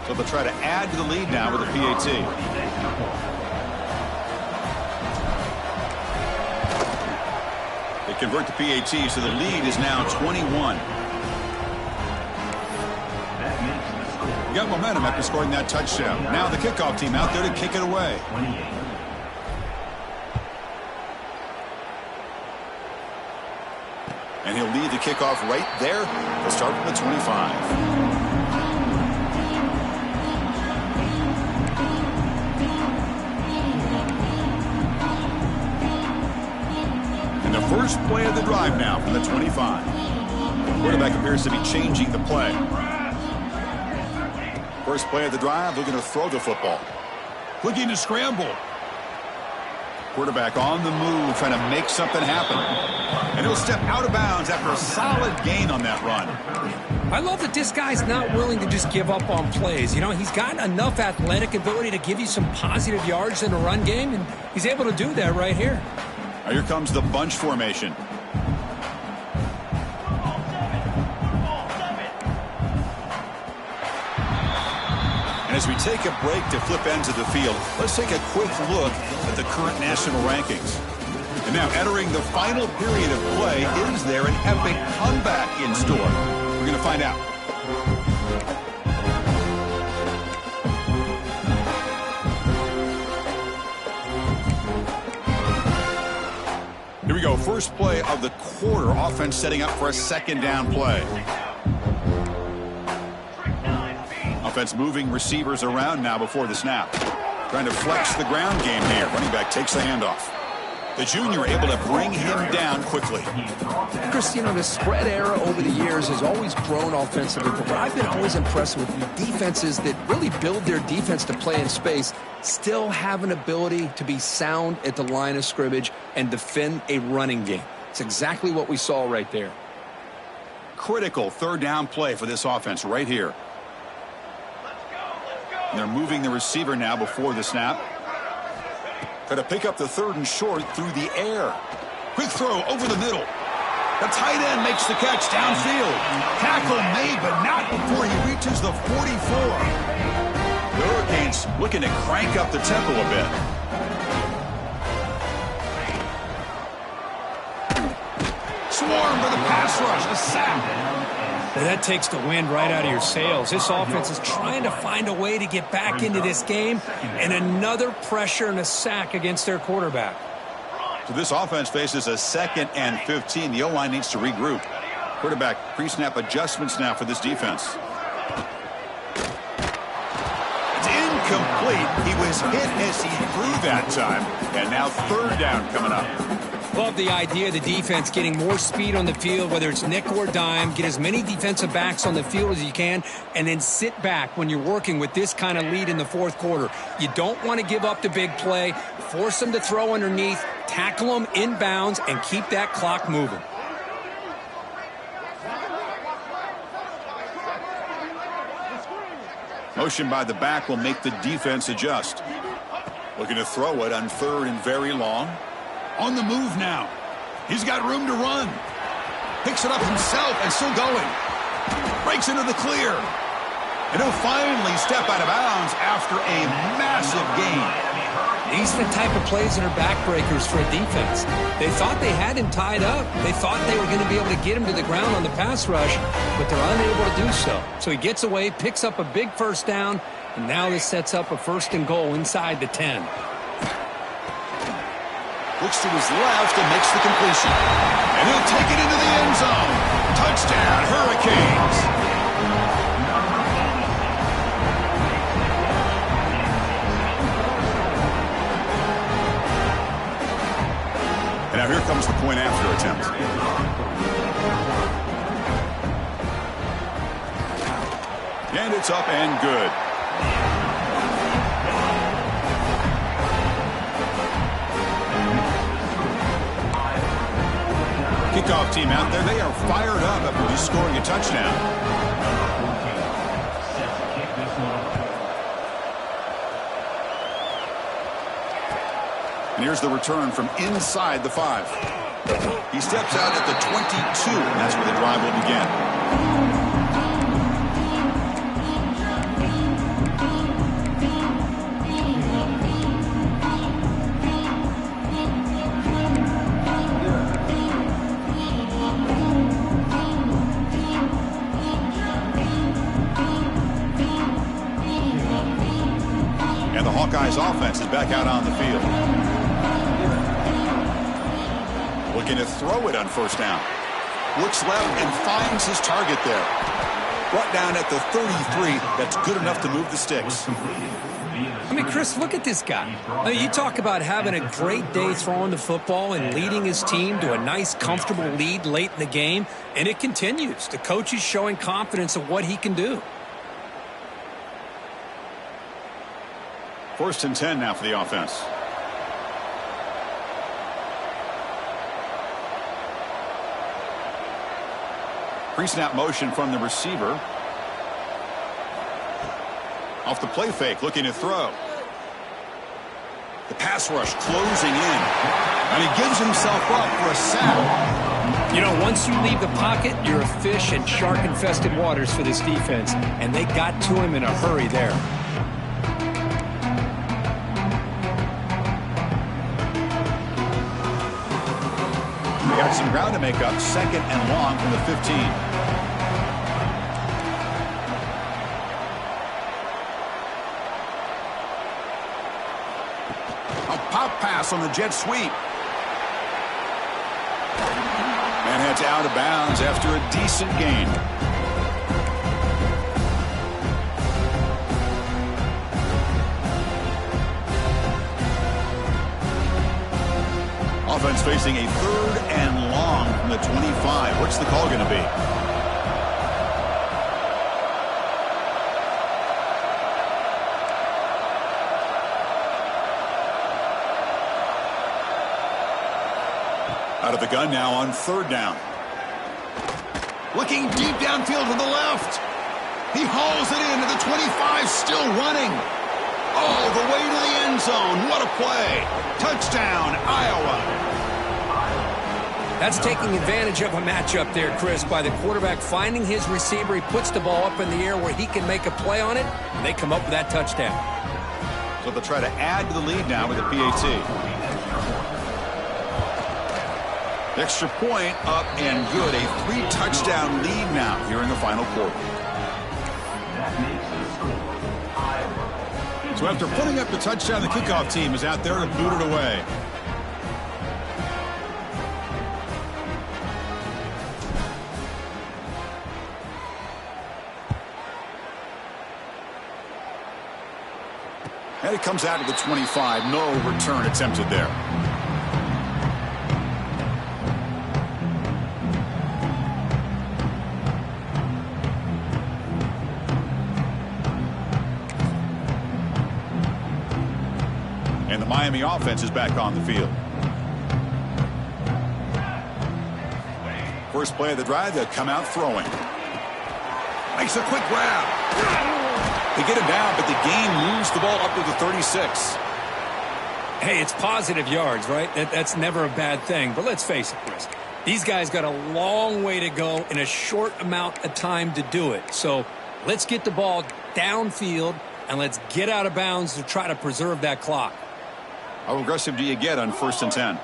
So they'll try to add to the lead now with a PAT. They convert to PAT, so the lead is now 21. Got momentum after scoring that touchdown. Now the kickoff team out there to kick it away. And he'll lead the kickoff right there. They'll start from the 25. And the first play of the drive now from the 25. The quarterback appears to be changing the play. First play of the drive, looking to throw the football. Looking to scramble. Quarterback on the move, trying to make something happen. And he'll step out of bounds after a solid gain on that run. I love that this guy's not willing to just give up on plays. You know, he's got enough athletic ability to give you some positive yards in a run game, and he's able to do that right here. Now here comes the bunch formation. As we take a break to flip ends of the field, let's take a quick look at the current national rankings. And now entering the final period of play, is there an epic comeback in store? We're going to find out. Here we go. First play of the quarter. Offense setting up for a second down play. Offense moving receivers around now before the snap. Trying to flex the ground game here. Running back takes the handoff. The junior able to bring him down quickly. Chris, the spread era over the years has always grown offensively, but what I've been always impressed with defenses that really build their defense to play in space still have an ability to be sound at the line of scrimmage and defend a running game. It's exactly what we saw right there. Critical third down play for this offense right here. And they're moving the receiver now before the snap. Got to pick up the third and short through the air. Quick throw over the middle. The tight end makes the catch downfield. Tackle made, but not before he reaches the 44. The Hurricanes looking to crank up the tempo a bit. Swarm for the pass rush. A sack. Well, that takes the wind right out of your sails. This offense is trying to find a way to get back into this game, and another pressure and a sack against their quarterback. So this offense faces a 2nd and 15. The O-line needs to regroup. Quarterback pre-snap adjustments now for this defense. It's incomplete. He was hit as he threw that time. And now third down coming up. Love the idea of the defense getting more speed on the field, whether it's nickel or dime. Get as many defensive backs on the field as you can, and then sit back when you're working with this kind of lead in the fourth quarter. You don't want to give up the big play. Force them to throw underneath, tackle them inbounds, and keep that clock moving. Motion by the back will make the defense adjust. Looking to throw it on third and very long. On the move now. He's got room to run. Picks it up himself and still going. Breaks into the clear. And he'll finally step out of bounds after a massive gain. These are the type of plays that are backbreakers for a defense. They thought they had him tied up. They thought they were going to be able to get him to the ground on the pass rush, but they're unable to do so. So he gets away, picks up a big first down, and now this sets up a 1st and goal inside the 10. Looks to his left and makes the completion. And he'll take it into the end zone. Touchdown, Hurricanes. And now here comes the point after attempt. And it's up and good. Kickoff team out there. They are fired up after just scoring a touchdown. And here's the return from inside the 5. He steps out at the 22, and that's where the drive will begin. And the Hawkeyes offense is back out on the field. Looking to throw it on first down. Looks left and finds his target there. Brought down at the 33. That's good enough to move the sticks. I mean, Chris, look at this guy. I mean, you talk about having a great day throwing the football and leading his team to a nice, comfortable lead late in the game, and it continues. The coach is showing confidence of what he can do. 1st and 10 now for the offense. Pre-snap motion from the receiver. Off the play fake, looking to throw. The pass rush closing in. And he gives himself up for a sack. You know, once you leave the pocket, you're a fish in shark-infested waters for this defense. And they got to him in a hurry there. They got some ground to make up. 2nd and long from the 15. A pop pass on the jet sweep. And heads out of bounds after a decent gain. offense facing a 3rd and long from the 25. What's the call going to be? Out of the gun now on 3rd down. Looking deep downfield to the left. He hauls it into the 25, still running. All the way to the end zone. What a play. Touchdown, Iowa. That's taking advantage of a matchup there, Chris, by the quarterback finding his receiver. He puts the ball up in the air where he can make a play on it, and they come up with that touchdown. So they'll try to add to the lead now with a PAT. Extra point up and good. A 3-touchdown lead now here in the final quarter. So after putting up the touchdown, the kickoff team is out there to boot it away. And it comes out to the 25. No return attempted there. And the Miami offense is back on the field. First play of the drive, they'll come out throwing. Makes a quick grab. They get him down, but the gain moves the ball up to the 36. Hey, it's positive yards, right? That's never a bad thing. But let's face it, Chris. These guys got a long way to go in a short amount of time to do it. So let's get the ball downfield, and let's get out of bounds to try to preserve that clock. How aggressive do you get on 1st and 10?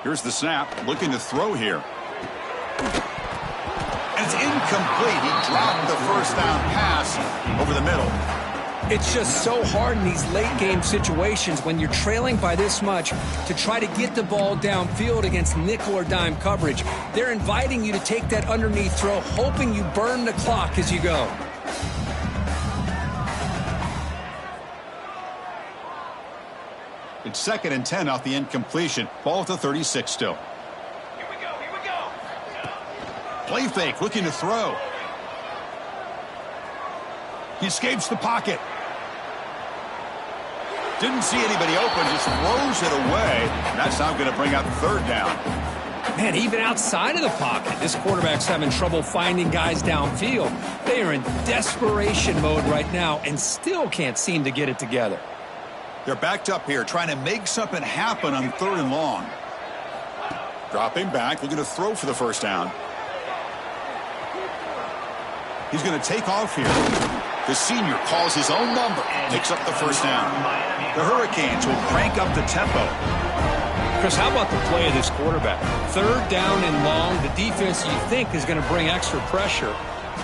Here's the snap, looking to throw here. And it's incomplete. He dropped the 1st down pass over the middle. It's just so hard in these late game situations when you're trailing by this much to try to get the ball downfield against nickel or dime coverage. They're inviting you to take that underneath throw, hoping you burn the clock as you go. It's 2nd and 10 off the incompletion. Ball at the 36 still. Here we go. Play fake, looking to throw. He escapes the pocket. Didn't see anybody open, just throws it away. And that's now going to bring out 3rd down. Man, even outside of the pocket, this quarterback's having trouble finding guys downfield. They are in desperation mode right now and still can't seem to get it together. They're backed up here, trying to make something happen on 3rd and long. Dropping back, looking to throw for the 1st down. He's going to take off here. The senior calls his own number, picks up the 1st down. The Hurricanes will crank up the tempo. Chris, how about the play of this quarterback? 3rd down and long, the defense you think is going to bring extra pressure.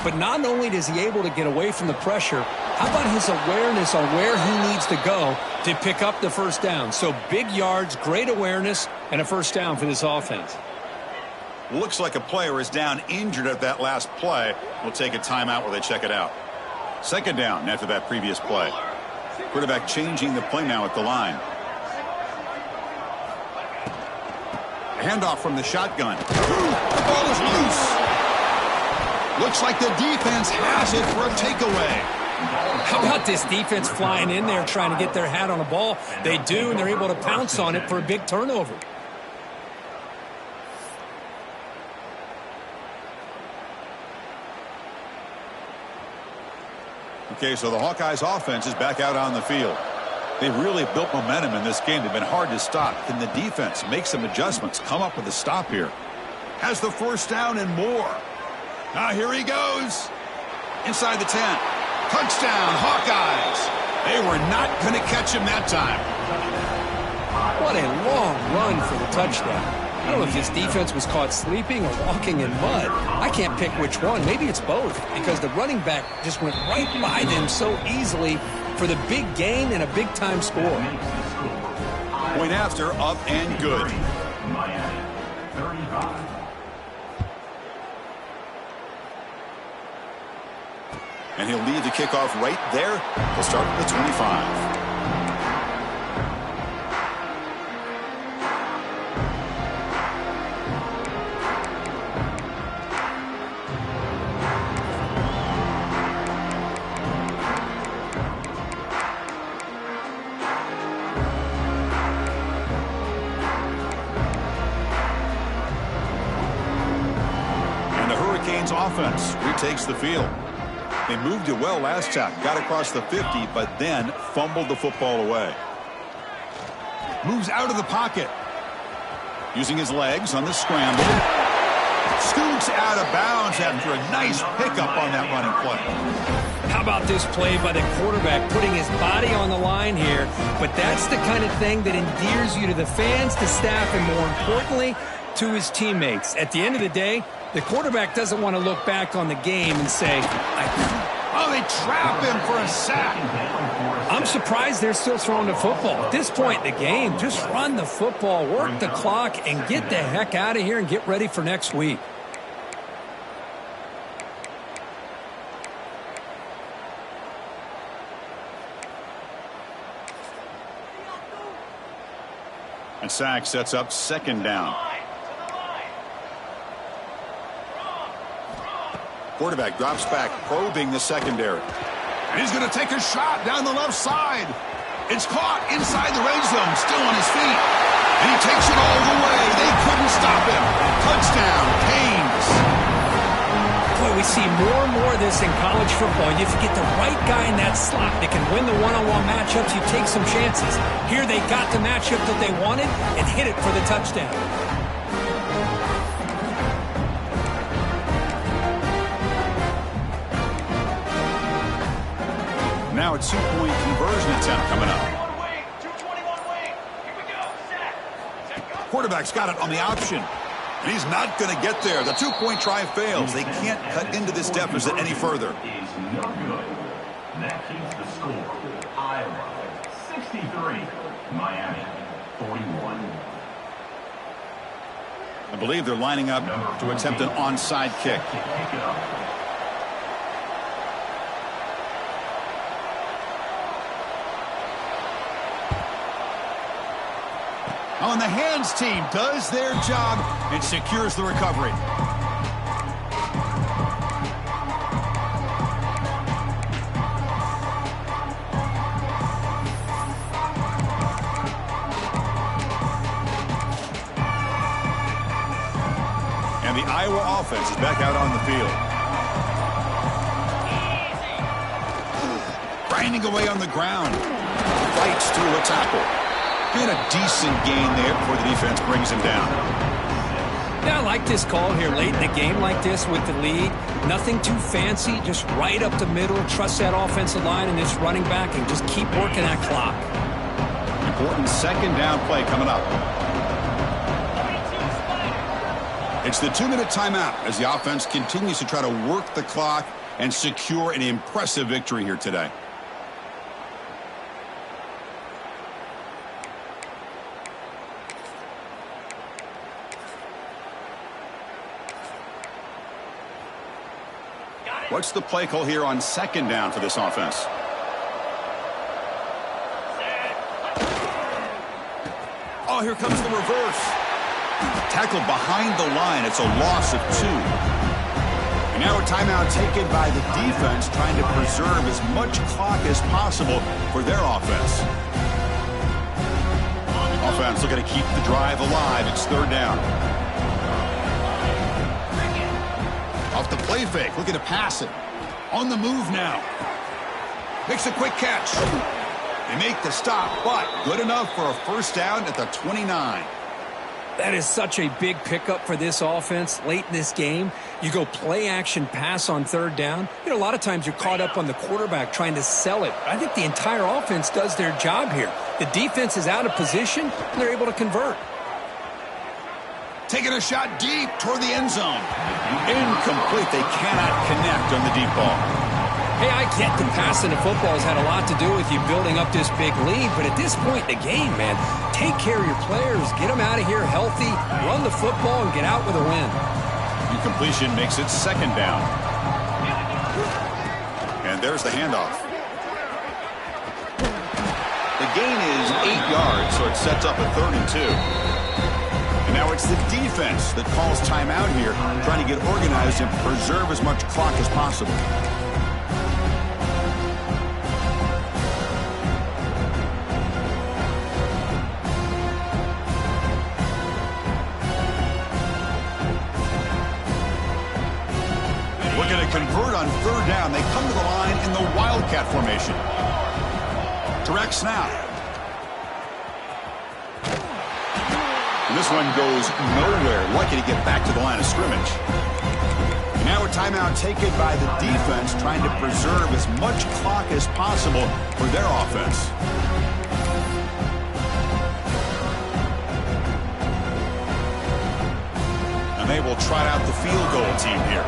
But not only is he able to get away from the pressure, how about his awareness on where he needs to go to pick up the 1st down? So big yards, great awareness, and a 1st down for this offense. Looks like a player is down injured at that last play. We'll take a timeout while they check it out. 2nd down after that previous play. Quarterback changing the play now at the line. Handoff from the shotgun. The ball is loose. Looks like the defense has it for a takeaway. How about this defense flying in there trying to get their hat on the ball? They do, and they're able to pounce on it for a big turnover. Okay, so the Hawkeyes offense is back out on the field. They've really built momentum in this game. They've been hard to stop. Can the defense make some adjustments, come up with a stop here? Has the 1st down and more. Now here he goes. Inside the 10. Touchdown, Hawkeyes. They were not going to catch him that time. What a long run for the touchdown. I don't know if his defense was caught sleeping or walking in mud. I can't pick which one. Maybe it's both, because the running back just went right by them so easily for the big gain and a big-time score. Point after, up and good. Miami, 35. And he'll lead the kickoff right there to start the 25. Offense retakes the field. They moved it well last time, got across the 50, but then fumbled the football away. Moves out of the pocket. Using his legs on the scramble. Scoots out of bounds after a nice pickup on that running play. How about this play by the quarterback, putting his body on the line here? But that's the kind of thing that endears you to the fans, the staff, and more importantly, to his teammates. At the end of the day, the quarterback doesn't want to look back on the game and say, oh, they trap him for a sack. I'm surprised they're still throwing the football. At this point in the game, just run the football, work the clock, and get the heck out of here and get ready for next week. And sack sets up second down. Quarterback drops back, probing the secondary. And he's going to take a shot down the left side. It's caught inside the red zone, still on his feet. And he takes it all the way. They couldn't stop him. Touchdown, Canes. Boy, we see more and more of this in college football. If you get the right guy in that slot that can win the one-on-one matchups, you take some chances. Here they got the matchup that they wanted and hit it for the touchdown. Now a two-point conversion attempt coming up. Quarterback's got it on the option. And he's not going to get there. The two-point try fails. They can't cut into this deficit any further. Is no good. That keeps the score. Iowa 63, Miami 41. I believe they're lining up to attempt an onside kick. On the hands team does their job and secures the recovery. And the Iowa offense is back out on the field. Grinding away on the ground. Fights through a tackle. And a decent gain there before the defense brings him down. Yeah, I like this call here late in the game like this with the lead. Nothing too fancy, just right up the middle. Trust that offensive line and this running back and just keep working that clock. Important second down play coming up. It's the 2-minute timeout as the offense continues to try to work the clock and secure an impressive victory here today. What's the play call here on second down for this offense? Oh, here comes the reverse. Tackled behind the line. It's a loss of 2. And now a timeout taken by the defense trying to preserve as much clock as possible for their offense. Offense looking to keep the drive alive. It's third down. Off the play fake, looking to pass it. On the move now. Makes a quick catch. They make the stop, but good enough for a first down at the 29. That is such a big pickup for this offense late in this game. You go play action pass on third down. You know, a lot of times you're caught up on the quarterback trying to sell it. I think the entire offense does their job here. The defense is out of position, and they're able to convert. Taking a shot deep toward the end zone. Incomplete. They cannot connect on the deep ball. Hey, I get the passing of football has had a lot to do with you building up this big lead, but at this point in the game, man, take care of your players, get them out of here healthy, run the football, and get out with a win. Incompletion makes it second down. And there's the handoff. The gain is 8 yards, so it sets up a 3rd and 2. And now it's the defense that calls timeout here, trying to get organized and preserve as much clock as possible. Looking to convert on 3rd down. They come to the line in the Wildcat formation. Direct snap. And this one goes nowhere. Lucky to get back to the line of scrimmage. And now a timeout taken by the defense, trying to preserve as much clock as possible for their offense. And they will trot out the field goal team here.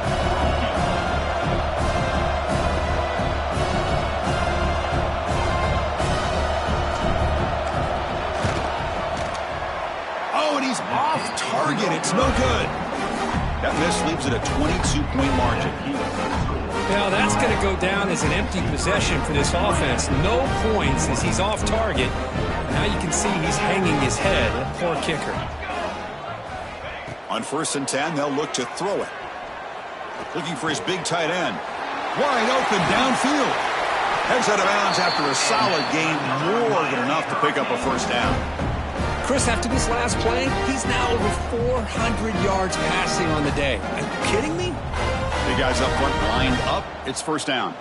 He's off target. It's no good. That miss leaves it a 22-point margin. Now that's going to go down as an empty possession for this offense. No points as he's off target. Now you can see he's hanging his head. Poor kicker. On 1st and 10, they'll look to throw it. Looking for his big tight end. Wide open downfield. Heads out of bounds after a solid gain. More than enough to pick up a 1st down. Chris, after this last play, he's now over 400 yards passing on the day. Are you kidding me? Big guys up front lined up. It's 1st down.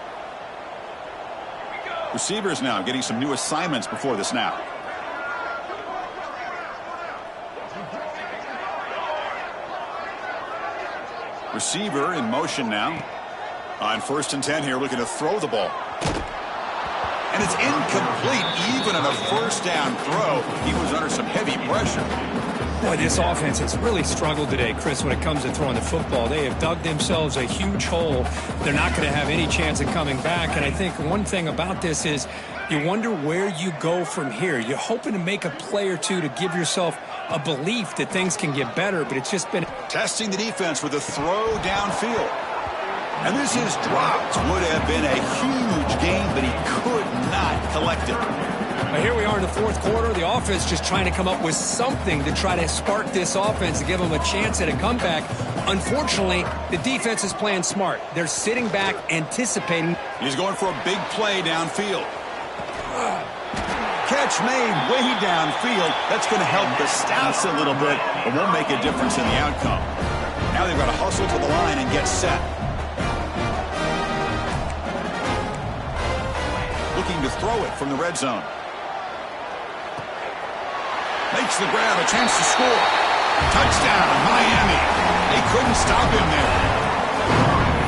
Receivers now getting some new assignments before the snap. Receiver in motion now. On 1st and 10 here, looking to throw the ball. And it's incomplete, even on a 1st down throw. He was under some heavy pressure. Boy, this offense has really struggled today, Chris, when it comes to throwing the football. They have dug themselves a huge hole. They're not going to have any chance of coming back. And I think one thing about this is you wonder where you go from here. You're hoping to make a play or two to give yourself a belief that things can get better, but it's just been... Testing the defense with a throw downfield. And this is dropped. Would have been a huge gain, but he could not collect it. Well, here we are in the 4th quarter. The offense just trying to come up with something to try to spark this offense to give them a chance at a comeback. Unfortunately, the defense is playing smart. They're sitting back, anticipating. He's going for a big play downfield. Catch made way downfield. That's going to help the stats a little bit, but won't make a difference in the outcome. Now they've got to hustle to the line and get set. Looking to throw it from the red zone. Makes the grab, a chance to score. Touchdown, Miami. They couldn't stop him there.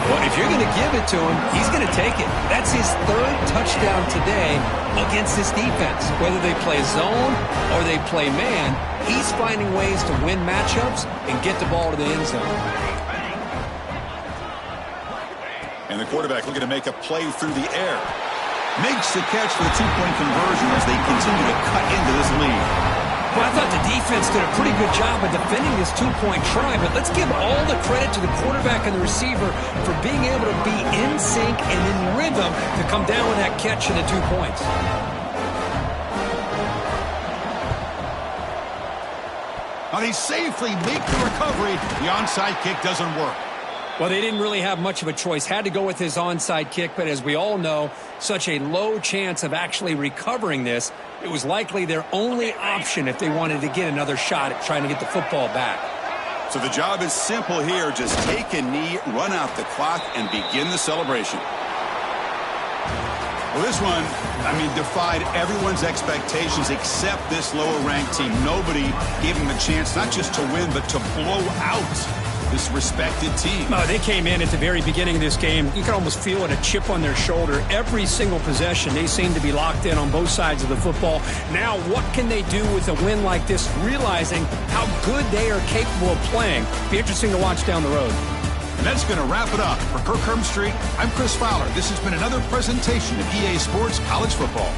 Well, if you're going to give it to him, he's going to take it. That's his 3rd touchdown today against this defense. Whether they play zone or they play man, he's finding ways to win matchups and get the ball to the end zone. And the quarterback looking to make a play through the air. Makes the catch for the 2-point conversion as they continue to cut into this lead. Well, I thought the defense did a pretty good job of defending this 2-point try, but let's give all the credit to the quarterback and the receiver for being able to be in sync and in rhythm to come down with that catch and the 2 points. Now they safely make the recovery. The onside kick doesn't work. Well, they didn't really have much of a choice. Had to go with his onside kick, but as we all know, such a low chance of actually recovering this. It was likely their only option if they wanted to get another shot at trying to get the football back. So the job is simple here. Just take a knee, run out the clock, and begin the celebration. Well, this one, defied everyone's expectations except this lower-ranked team. Nobody gave them a chance not just to win, but to blow out this respected team. They came in at the very beginning of this game. You can almost feel it, a chip on their shoulder. Every single possession, they seem to be locked in on both sides of the football. Now, what can they do with a win like this, realizing how good they are capable of playing? Be interesting to watch down the road. And that's going to wrap it up. For Kirk Street, I'm Chris Fowler. This has been another presentation of EA Sports College Football.